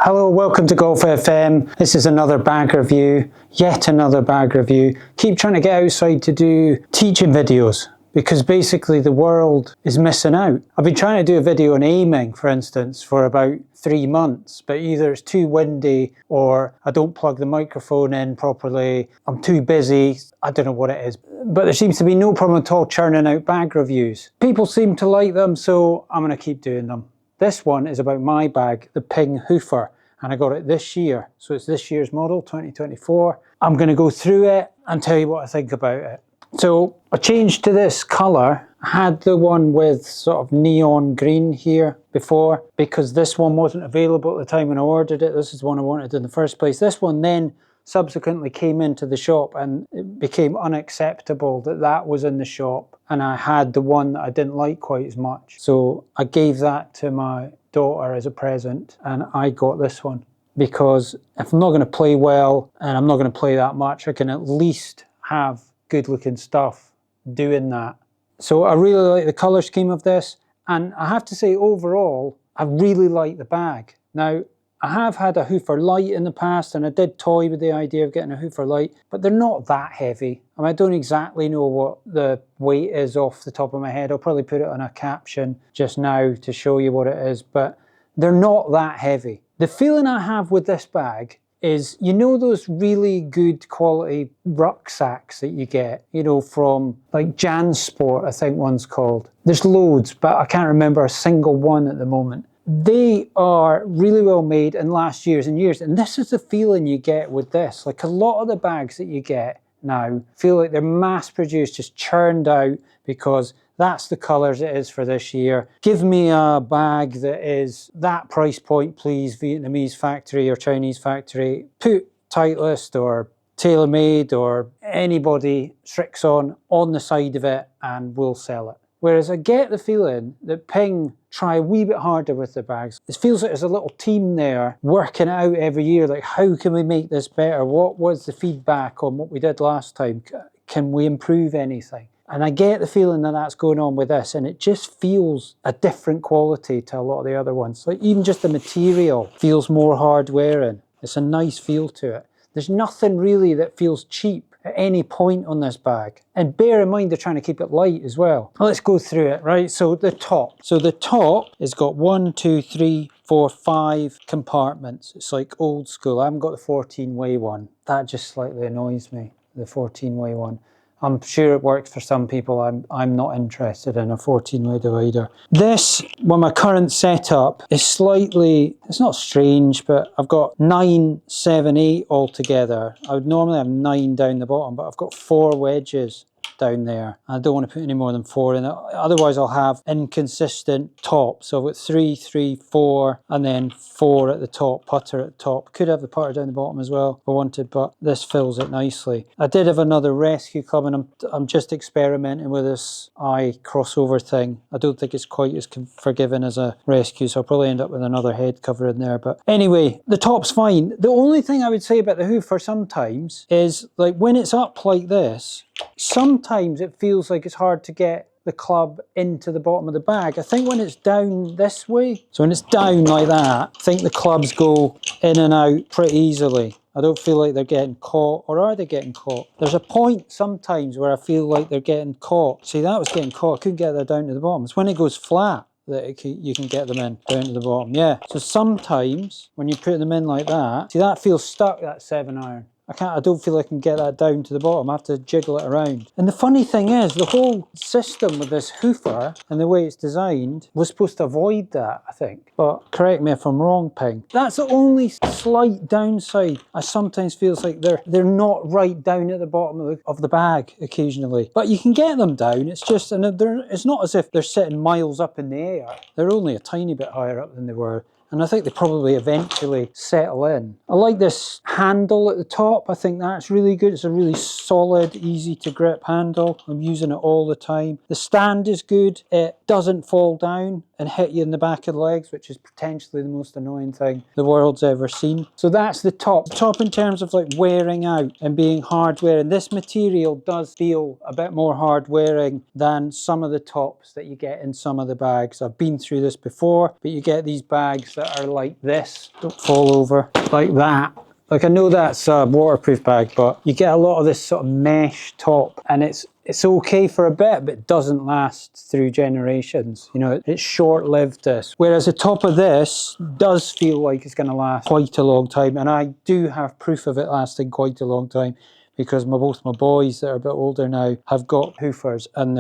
Hello, welcome to Golf FM. This is another bag review, yet another bag review. Keep trying to get outside to do teaching videos because basically the world is missing out. I've been trying to do a video on aiming, for instance, for about 3 months, but either it's too windy or I don't plug the microphone in properly, I'm too busy, I don't know what it is. But there seems to be no problem at all churning out bag reviews. People seem to like them, so I'm going to keep doing them. This one is about my bag, the Ping Hoofer, and I got it this year. So it's this year's model, 2024. I'm going to go through it and tell you what I think about it. So I changed to this colour. I had the one with sort of neon green here before because this one wasn't available at the time when I ordered it. This is the one I wanted in the first place. This one then subsequently came into the shop and it became unacceptable that that was in the shop, and I had the one that I didn't like quite as much. So I gave that to my daughter as a present and I got this one because if I'm not going to play well and I'm not going to play that much, I can at least have good looking stuff doing that. So I really like the colour scheme of this, and I have to say overall I really like the bag. Now I have had a Hoofer Light in the past and I did toy with the idea of getting a Hoofer Light, but they're not that heavy. I mean, I don't exactly know what the weight is off the top of my head. I'll probably put it on a caption just now to show you what it is, but they're not that heavy. The feeling I have with this bag is, you know those really good quality rucksacks that you get, you know, from like Jansport, I think one's called. There's loads, but I can't remember a single one at the moment. They are really well made and last years and years, and this is the feeling you get with this. Like a lot of the bags that you get now feel like they're mass produced, just churned out because that's the colours it is for this year. Give me a bag that is that price point, please, Vietnamese factory or Chinese factory. Put Titleist or TaylorMade or anybody Srixon on the side of it and we'll sell it. Whereas I get the feeling that Ping try a wee bit harder with the bags. It feels like there's a little team there working it out every year, like how can we make this better? What was the feedback on what we did last time? Can we improve anything? And I get the feeling that that's going on with this, and it just feels a different quality to a lot of the other ones. Like even just the material feels more hard wearing. It's a nice feel to it. There's nothing really that feels cheap at any point on this bag. And bear in mind they're trying to keep it light as well. Let's go through it, right? So the top. So the top has got 1, 2, 3, 4, 5 compartments. It's like old school. I haven't got the 14-way one. That just slightly annoys me, the 14-way one. I'm sure it works for some people. I'm not interested in a 14-way divider. This, well, my current setup is slightly, it's not strange, but I've got 9, 7, 8 altogether. I would normally have 9 down the bottom, but I've got 4 wedges down there. I don't want to put any more than 4 in it. Otherwise I'll have inconsistent tops. So I've got 3, 3, 4, and then 4 at the top, putter at the top. Could have the putter down the bottom as well if I wanted, but this fills it nicely. I did have another rescue club and I'm just experimenting with this eye crossover thing. I don't think it's quite as forgiving as a rescue, so I'll probably end up with another head cover in there. But anyway, the top's fine. The only thing I would say about the Hoofer sometimes is, like when it's up like this, sometimes it feels like it's hard to get the club into the bottom of the bag. I think when it's down this way, so when it's down like that, I think the clubs go in and out pretty easily. I don't feel like they're getting caught, or are they getting caught? There's a point sometimes where I feel like they're getting caught. See, that was getting caught. I couldn't get that down to the bottom. It's when it goes flat that you can get them in, down to the bottom. Yeah, so sometimes when you put them in like that, see that feels stuck, that 7-iron. I don't feel I can get that down to the bottom. I have to jiggle it around. And the funny thing is, the whole system with this Hoofer and the way it's designed was supposed to avoid that, I think. But correct me if I'm wrong, Ping. That's the only slight downside. I sometimes feels like they're not right down at the bottom of the bag occasionally. But you can get them down. It's just, and it's not as if they're sitting miles up in the air. They're only a tiny bit higher up than they were. And I think they probably eventually settle in. I like this handle at the top. I think that's really good. It's a really solid, easy to grip handle. I'm using it all the time. The stand is good. It doesn't fall down and hit you in the back of the legs, which is potentially the most annoying thing the world's ever seen. So that's the top. The top in terms of like wearing out and being hard wearing. This material does feel a bit more hard wearing than some of the tops that you get in some of the bags. I've been through this before, but you get these bags that are like this, don't fall over, like that. Like I know that's a waterproof bag, but you get a lot of this sort of mesh top, and it's okay for a bit, but it doesn't last through generations. You know, it's short-lived this. Whereas the top of this does feel like it's going to last quite a long time, and I do have proof of it lasting quite a long time because both my boys that are a bit older now have got Hoofers, and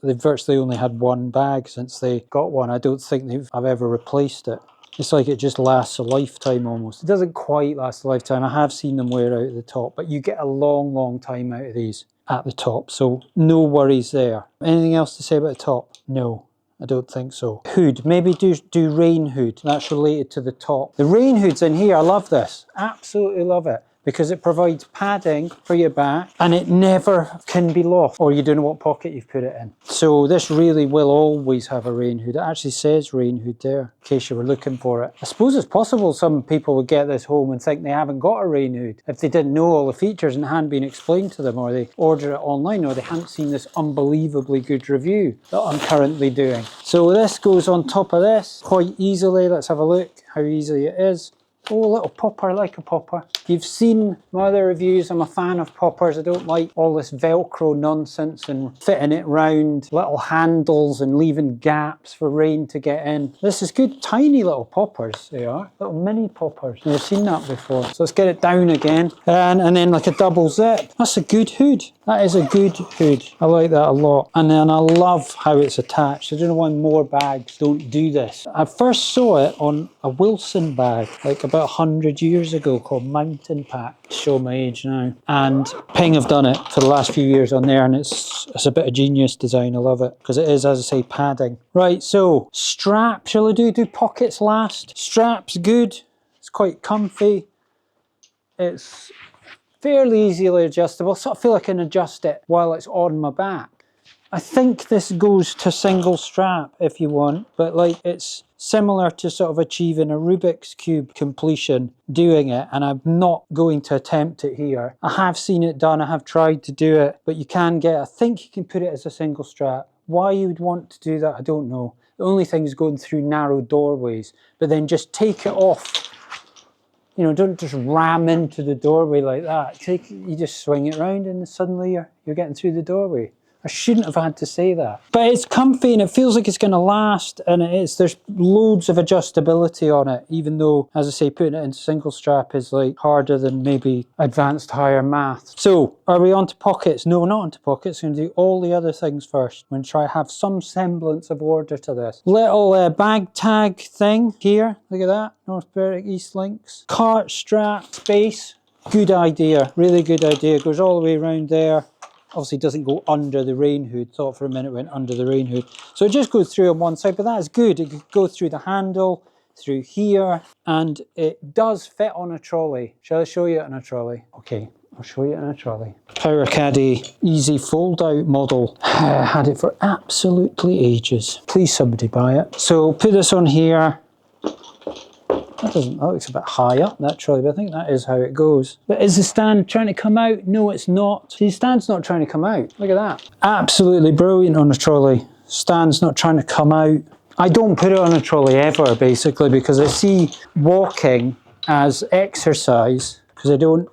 they've virtually only had one bag since they got one. I don't think I've ever replaced it. It's like it just lasts a lifetime almost. It doesn't quite last a lifetime. I have seen them wear out at the top, but you get a long, long time out of these at the top. So no worries there. Anything else to say about the top? No, I don't think so. Hood, maybe do rain hood. That's related to the top. The rain hoods in here, I love this. Absolutely love it. Because it provides padding for your back and it never can be lost, or you don't know what pocket you've put it in. So this really will always have a rain hood. It actually says rain hood there, in case you were looking for it. I suppose it's possible some people would get this home and think they haven't got a rain hood if they didn't know all the features and hadn't been explained to them, or they order it online, or they hadn't seen this unbelievably good review that I'm currently doing. So this goes on top of this quite easily. Let's have a look how easy it is. Oh, a little popper, like a popper. You've seen my other reviews. I'm a fan of poppers. I don't like all this Velcro nonsense and fitting it round little handles and leaving gaps for rain to get in. This is good. Tiny little poppers, they are. Little mini poppers. Never seen that before. So let's get it down again. And then like a double zip. That's a good hood. That is a good hood. I like that a lot. And then I love how it's attached. I don't know why more bags don't do this. I first saw it on a Wilson bag, like about 100 years ago, called Mountain Pack. Show my age now. And Ping have done it for the last few years on there, and it's a bit of genius design. I love it because it is, as I say, padding. Right, so strap. Shall I do pockets last? Strap's good. It's quite comfy. It's fairly easily adjustable. Sort of feel like I can adjust it while it's on my back. I think this goes to single strap if you want, but like it's similar to sort of achieving a Rubik's Cube completion doing it, and I'm not going to attempt it here. I have seen it done, I have tried to do it, but you can I think you can put it as a single strap. Why you would want to do that, I don't know. The only thing is going through narrow doorways, but then just take it off. You know, don't just ram into the doorway like that. You just swing it around and suddenly you're getting through the doorway. I shouldn't have had to say that. But it's comfy and it feels like it's going to last, and there's loads of adjustability on it, even though, as I say, putting it in single strap is like harder than maybe advanced higher math. So, are we on to pockets? No, not onto pockets. I'm going to do all the other things first. I'm going to try to have some semblance of order to this. Little bag tag thing here. Look at that. North Berwick East Links. Cart strap space. Good idea. Really good idea. Goes all the way around there. Obviously doesn't go under the rain hood. Thought for a minute it went under the rain hood. So it just goes through on one side, but that is good. It could go through the handle, through here, and it does fit on a trolley. Shall I show you it on a trolley? Okay, I'll show you it on a trolley. Power Caddy Easy Fold Out model. I had it for absolutely ages. Please somebody buy it. So put this on here. That looks a bit high up, that trolley, but I think that is how it goes. But is the stand trying to come out? No, it's not. See, the stand's not trying to come out. Look at that. Absolutely brilliant on a trolley. Stand's not trying to come out. I don't put it on a trolley ever, basically, because I see walking as exercise, because I don't...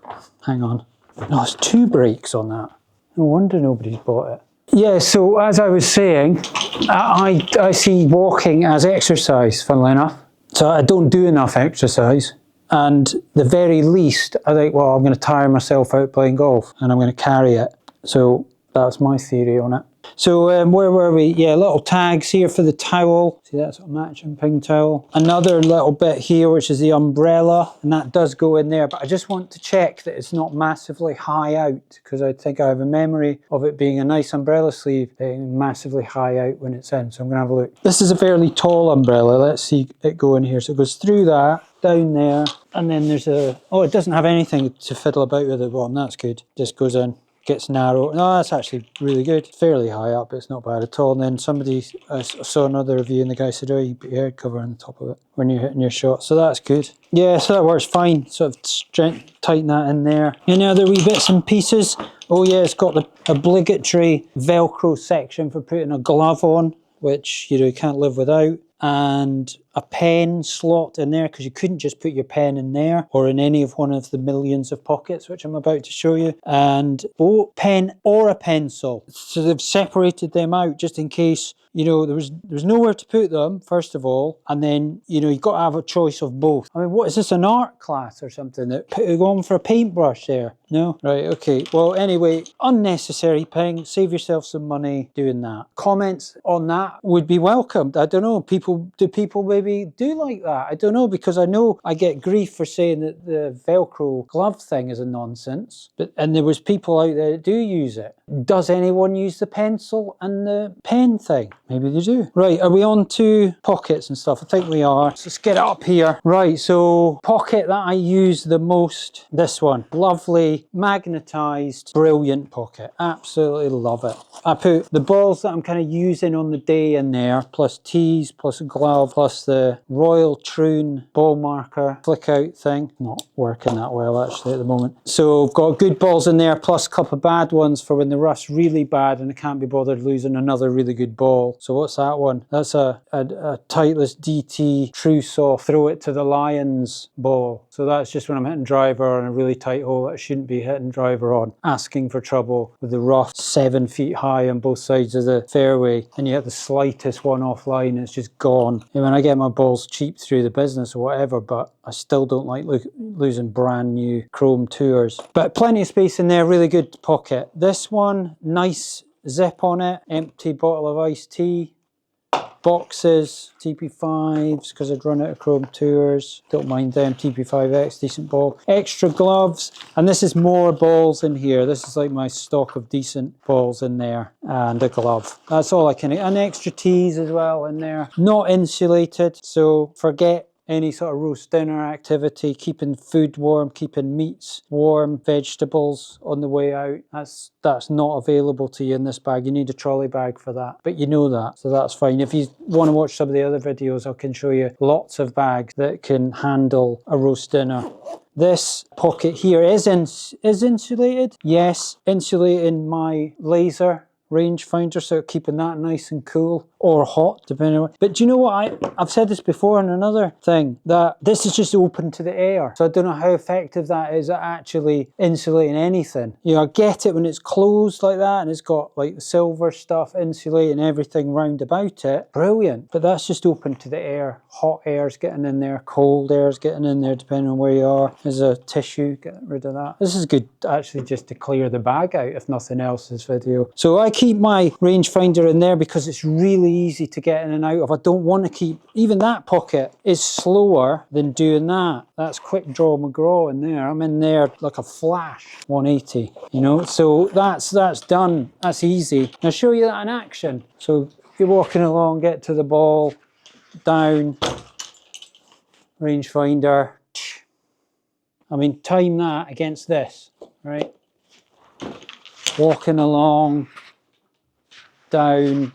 Hang on. No, there's 2 brakes on that. No wonder nobody's bought it. Yeah, so as I was saying, I see walking as exercise, funnily enough. So I don't do enough exercise, and the very least I think, well, I'm going to tire myself out playing golf and I'm going to carry it. So that's my theory on it. So where were we? Yeah, little tags here for the towel. See, that's a matching Ping towel. Another little bit here, which is the umbrella, and that does go in there, but I just want to check that it's not massively high out, because I think I have a memory of it being a nice umbrella sleeve being massively high out when it's in. So I'm going to have a look. This is a fairly tall umbrella. Let's see it go in here. So it goes through that, down there, and then there's oh, it doesn't have anything to fiddle about with at the bottom. That's good. Just goes in. Gets narrow. No, that's actually really good. Fairly high up, but it's not bad at all. And then somebody, I saw another review and the guy said, oh, you put your head cover on the top of it when you're hitting your shot. So that's good. Yeah, so that works fine. Sort of tighten that in there. Any other wee bits and pieces? Oh yeah, it's got the obligatory Velcro section for putting a glove on, which you can't live without. and a pen slot in there, because you couldn't just put your pen in there or in any of one of the millions of pockets which I'm about to show you, and pen or a pencil. So they've separated them out just in case, you know, there was nowhere to put them, first of all, and then, you know, you've got to have a choice of both. I mean, what is this, an art class or something? Going for a paintbrush there? No? Right, okay. Well, anyway, unnecessary Ping. Save yourself some money doing that. Comments on that would be welcomed. I don't know. Do people maybe do like that? I don't know, because I know I get grief for saying that the Velcro glove thing is a nonsense. And there was people out there that do use it. Does anyone use the pencil and the pen thing? Maybe they do. Right, are we on to pockets and stuff? I think we are. So let's get it up here. Right, so pocket that I use the most, this one. Lovely, magnetized, brilliant pocket. Absolutely love it. I put the balls that I'm kind of using on the day in there, plus tees, plus a glove, plus the Royal Troon ball marker flick out thing. Not working that well actually at the moment. So I've got good balls in there, plus a couple of bad ones for when the rough's really bad and I can't be bothered losing another really good ball. So what's that one? That's a Titleist DT True Soft Throw It to the Lions ball. So that's just when I'm hitting driver on a really tight hole that I shouldn't be hitting driver on, asking for trouble with the rough 7 feet high on both sides of the fairway, and you hit the slightest one offline, it's just gone. And when I get my balls cheap through the business or whatever, but I still don't like losing brand new chrome tours. But plenty of space in there, really good pocket. This one, nice zip on it, empty bottle of iced tea. Boxes, TP5s, because I'd run out of chrome tours. Don't mind them, TP5X, decent ball. Extra gloves, and this is more balls in here. This is like my stock of decent balls in there, and a glove. That's all I can, and extra tees as well in there. Not insulated, so forget any sort of roast dinner activity, keeping food warm, keeping meats warm, vegetables on the way out. That's not available to you in this bag. You need a trolley bag for that, but you know that, so that's fine. If you want to watch some of the other videos, I can show you lots of bags that can handle a roast dinner. This pocket here is insulated. Yes, insulating my laser rangefinder, so keeping that nice and cool or hot, depending on. But do you know what? I've said this before in another thing, that this is just open to the air. So I don't know how effective that is at actually insulating anything. You know, I get it when it's closed like that and it's got like the silver stuff insulating everything round about it. Brilliant. But that's just open to the air. Hot air's getting in there, cold air's getting in there, depending on where you are. There's a tissue, get rid of that. This is good actually just to clear the bag out, if nothing else, this video. So I keep my rangefinder in there because it's really easy to get in and out of. I don't want to keep, even that pocket is slower than doing that. That's quick draw McGraw in there. I'm in there like a flash, 180, you know, so that's done. That's easy. I'll show you that in action. So if you're walking along, get to the ball, down, rangefinder. I mean, time that against this, right? Walking along, down.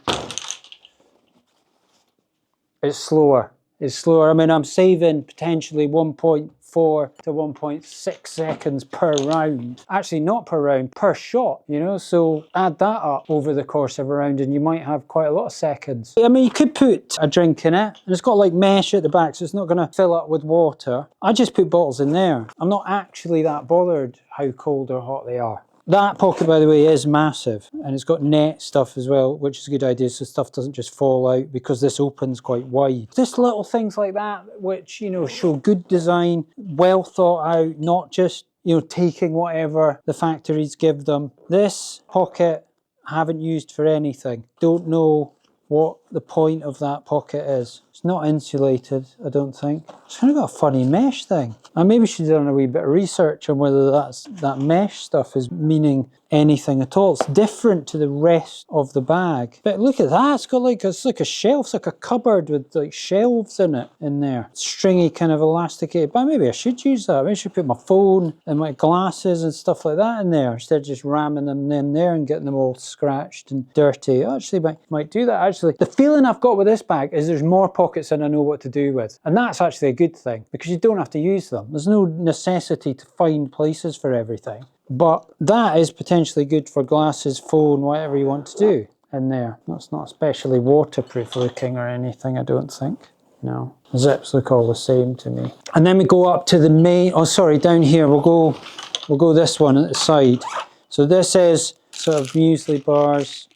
It's slower. It's slower. I mean, I'm saving potentially 1.4 to 1.6 seconds per round. Actually, not per round, per shot, you know? So add that up over the course of a round and you might have quite a lot of seconds. I mean, you could put a drink in it, and it's got like mesh at the back, so it's not going to fill up with water. I just put bottles in there. I'm not actually that bothered how cold or hot they are. That pocket, by the way, is massive, and it's got net stuff as well, which is a good idea, so stuff doesn't just fall out because this opens quite wide. Just little things like that, which, you know, show good design, well thought out, not just, you know, taking whatever the factories give them. This pocket I haven't used for anything. Don't know what the point of that pocket is. It's not insulated, I don't think. It's kind of got a funny mesh thing. I maybe should have done a wee bit of research on whether that mesh stuff is meaning anything at all. It's different to the rest of the bag. But look at that, it's like a shelf, it's like a cupboard with like shelves in it in there. Stringy kind of elasticated, but maybe I should use that. Maybe I should put my phone and my glasses and stuff like that in there instead of just ramming them in there and getting them all scratched and dirty. I actually might do that actually. The feeling I've got with this bag is there's more pockets than I know what to do with. And that's actually a good thing because you don't have to use them. There's no necessity to find places for everything. But that is potentially good for glasses, phone, whatever you want to do. in there. That's not especially waterproof looking or anything, I don't think. No, zips look all the same to me. And then we go up to the main, oh sorry, down here, we'll go this one at the side. So this is sort of muesli bars,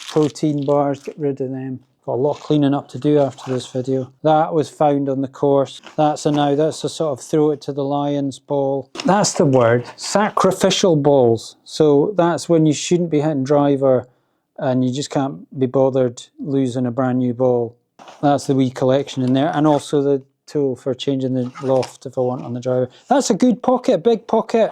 protein bars, get rid of them. Got a lot of cleaning up to do after this video. That was found on the course. That's a sort of throw it to the lions ball. That's the word, sacrificial balls. So that's when you shouldn't be hitting driver and you just can't be bothered losing a brand new ball. That's the wee collection in there, and also the tool for changing the loft if I want on the driver. That's a good pocket, big pocket.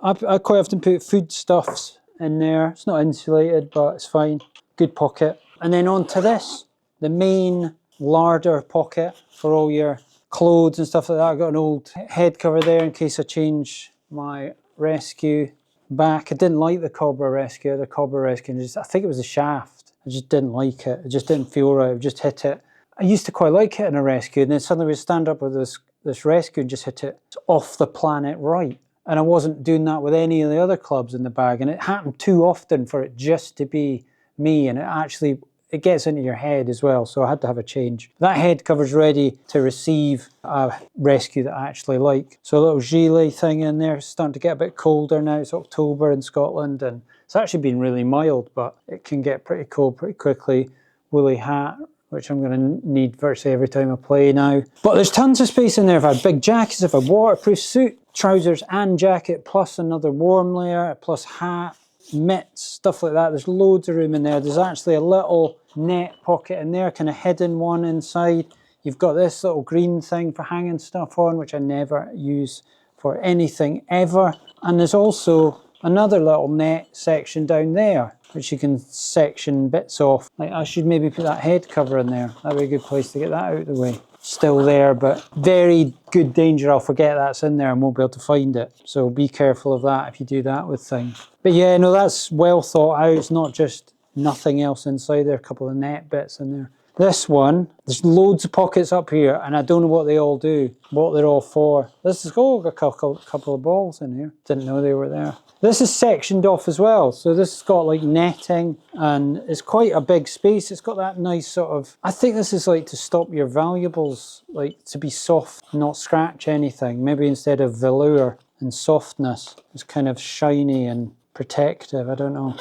I quite often put foodstuffs in there. It's not insulated, but it's fine. Good pocket. And then on to this, the main larder pocket for all your clothes and stuff like that. I've got an old head cover there in case I change my rescue back. I didn't like the Cobra Rescue. I think it was the shaft. I just didn't like it. It just didn't feel right. I just hit it. I used to quite like hitting a rescue, and then suddenly we stand up with this rescue and just hit it off the planet right. And I wasn't doing that with any of the other clubs in the bag, and it happened too often for it just to be me, and it gets into your head as well, so I had to have a change. That head cover's ready to receive a rescue that I actually like. So a little gilet thing in there. It's starting to get a bit colder now. It's October in Scotland, and it's actually been really mild, but it can get pretty cold pretty quickly. Woolly hat, which I'm going to need virtually every time I play now. But there's tons of space in there. I've had big jackets, I've had waterproof suit, trousers and jacket, plus another warm layer, plus hat, mitts, stuff like that. There's loads of room in there. There's actually a little net pocket in there, kind of hidden one inside. You've got this little green thing for hanging stuff on, which I never use for anything ever. And there's also another little net section down there, which you can section bits off. Like I should maybe put that head cover in there. That'd be a good place to get that out of the way. Still there, but very good danger I'll forget that's in there and won't be able to find it. So be careful of that if you do that with things. But yeah, no, that's well thought out. It's not just nothing else inside there, a couple of net bits in there. This one, there's loads of pockets up here, and I don't know what they all do, what they're all for. This has got a couple of balls in here. Didn't know they were there. This is sectioned off as well. So this has got like netting, and it's quite a big space. It's got that nice sort of, I think this is like to stop your valuables, like to be soft, not scratch anything. Maybe instead of velour and softness, it's kind of shiny and protective, I don't know.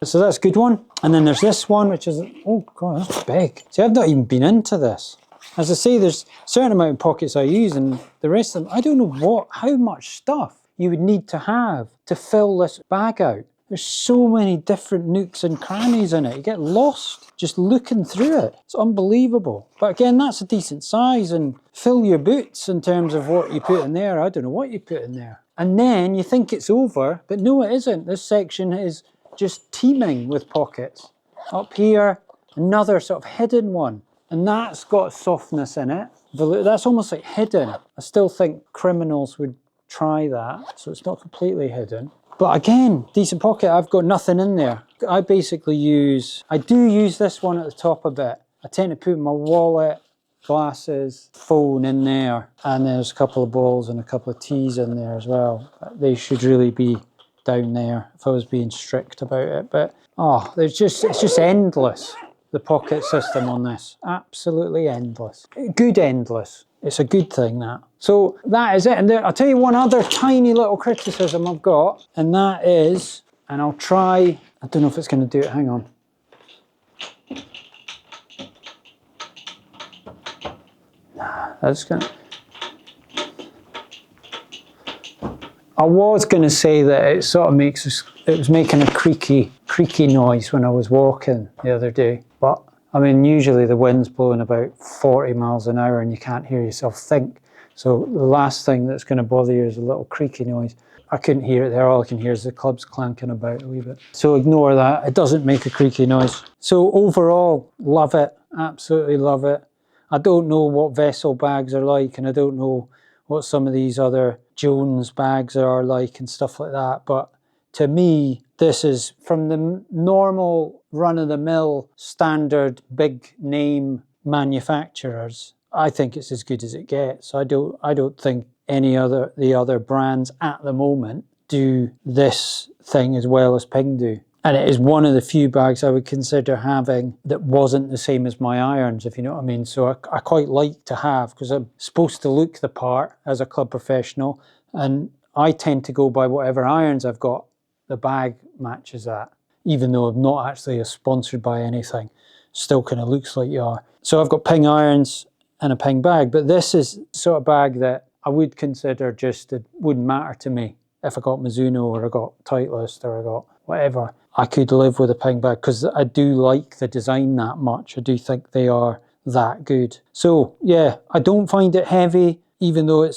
So that's a good one. And then there's this one, which is, oh God, that's big. See, I've not even been into this. As I say, there's a certain amount of pockets I use, and the rest of them, I don't know how much stuff you would need to have to fill this bag out. There's so many different nooks and crannies in it. You get lost just looking through it. It's unbelievable. But again, that's a decent size, and fill your boots in terms of what you put in there. I don't know what you put in there. And then you think it's over, but no, it isn't. This section is just teeming with pockets. Up here, another sort of hidden one, and that's got softness in it. That's almost like hidden. I still think criminals would try that, so it's not completely hidden. But again, decent pocket. I've got nothing in there. I do use this one at the top a bit. I tend to put my wallet, glasses, phone in there, and there's a couple of balls and a couple of teas in there as well. They should really be down there if I was being strict about it. But it's just endless, the pocket system on this. Absolutely endless. Good endless. It's a good thing, that. So that is it. And I'll tell you one other tiny little criticism I've got, and that is, and I'll try, I don't know if it's going to do it, hang on. That's going to... I was going to say that it sort of it was making a creaky noise when I was walking the other day. But, I mean, usually the wind's blowing about 40 miles an hour and you can't hear yourself think. So the last thing that's going to bother you is a little creaky noise. I couldn't hear it there. All I can hear is the clubs clanking about a wee bit. So ignore that. It doesn't make a creaky noise. So overall, love it. Absolutely love it. I don't know what vessel bags are like, and I don't know what some of these other Jones bags are like and stuff like that. But to me, this is from the normal run-of-the-mill standard big name manufacturers. I think it's as good as it gets. I don't think the other brands at the moment do this thing as well as Ping do. And it is one of the few bags I would consider having that wasn't the same as my irons, if you know what I mean. So I quite like to have, because I'm supposed to look the part as a club professional, and I tend to go by whatever irons I've got, the bag matches that. Even though I'm not actually sponsored by anything, still kind of looks like you are. So I've got Ping irons and a Ping bag, but this is the sort of bag that I would consider just, it wouldn't matter to me if I got Mizuno or I got Titleist or I got whatever. I could live with a Ping bag because I do like the design that much. I do think they are that good. So yeah, I don't find it heavy, even though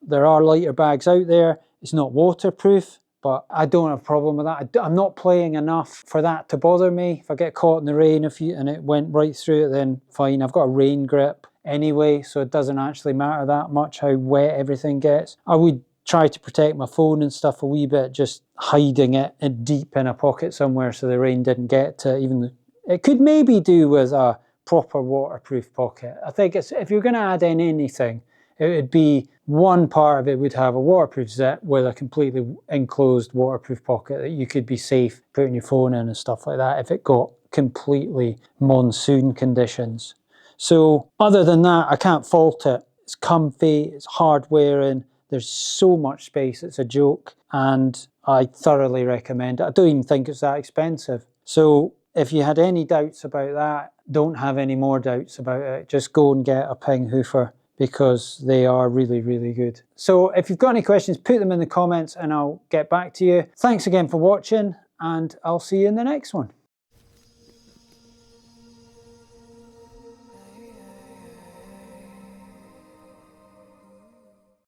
there are lighter bags out there. It's not waterproof, but I don't have a problem with that. I'm not playing enough for that to bother me. If I get caught in the rain and it went right through it, then fine. I've got a rain grip anyway, so it doesn't actually matter that much how wet everything gets. I would try to protect my phone and stuff a wee bit, just hiding it deep in a pocket somewhere so the rain didn't get to it. It could maybe do with a proper waterproof pocket. I think if you're going to add in anything, it would be one part of it would have a waterproof zip with a completely enclosed waterproof pocket that you could be safe putting your phone in and stuff like that if it got completely monsoon conditions. So other than that, I can't fault it. It's comfy, it's hard wearing, there's so much space, it's a joke, and I thoroughly recommend it. I don't even think it's that expensive. So if you had any doubts about that, don't have any more doubts about it. Just go and get a Ping Hoofer, because they are really, really good. So if you've got any questions, put them in the comments and I'll get back to you. Thanks again for watching, and I'll see you in the next one.